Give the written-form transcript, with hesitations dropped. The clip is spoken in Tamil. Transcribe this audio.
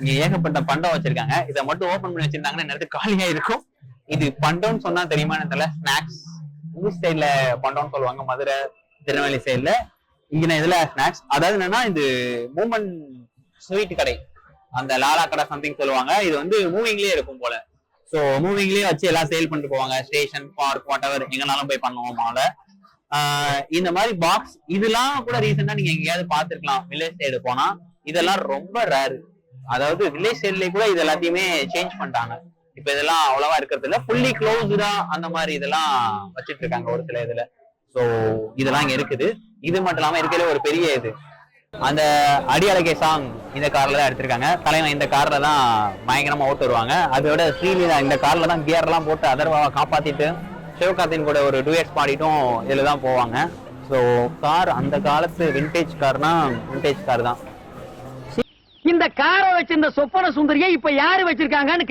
இங்க ஏகப்பட்ட பண்டம் வச்சிருக்காங்க. இதை மட்டும் ஓபன் பண்ணி வச்சிருந்தாங்கன்னா நேரத்துக்கு காலியா இருக்கும். இது பண்டம்னு சொன்னா தெரியுமா தெரியல. ஸ்நாக்ஸ் ஊர் சைட்ல பண்டம்னு சொல்லுவாங்க, மதுரை திருநெல்வேலி சைட்ல. இங்க இதுல ஸ்நாக்ஸ், அதாவது என்னன்னா இது மூமெண்ட் ஸ்வீட் கடை, அந்த லாலா கடை சம்திங் சொல்லுவாங்க. இது வந்து மூவிங்லயே இருக்கும் போல. ஸோ மூவிங்லயே வச்சு எல்லாம் சேல் பண்ணிட்டு போவாங்க. ஸ்டேஷன், பார்க், வாட் எவர் எங்கனாலும் போய் பண்ணுவோம் மாலை. இந்த மாதிரி பாக்ஸ் இதெல்லாம் கூட ரீசெண்டா நீங்க எங்கேயாவது பாத்துருக்கலாம் வில்லேஜ் சைடு போனா. இதெல்லாம் ரொம்ப ரேரு. அதாவது வில்லேஜ் சைட்லயே கூட இது எல்லாத்தையுமே சேஞ்ச் பண்ணிட்டாங்க. இப்ப இதெல்லாம் அவ்வளவா இருக்கிறது இல்ல. ஃபுல்லி க்ளோஸ்டா அந்த மாதிரி இதெல்லாம் வச்சிட்டு இருக்காங்க ஒரு சில இதுல. ஸோ இதெல்லாம் இங்க இருக்குது. இது மட்டும் இல்லாம இருக்கிற ஒரு பெரிய இது அந்த அடியலகை சாங் இந்த கார்ல தான் எடுத்திருக்காங்க. தலைவன் இந்த கார்ல தான் பயங்கரமா ஓட்டு வருவாங்க. அதோட ஸ்ரீலீலா இந்த கார்ல தான் கியர் எல்லாம் போட்டு அதர்வாவை காப்பாத்திட்டு சிவகார்த்தின் கூட ஒரு டூயட்ஸ் பாடிட்டும் இதுல தான் போவாங்க. ஸோ கார் அந்த காலத்து விண்டேஜ் கார்னா விண்டேஜ் கார் தான். இந்த காரை வச்சிருந்த சொப்பன சுந்தரியை இப்ப யாரு வச்சிருக்காங்கன்னு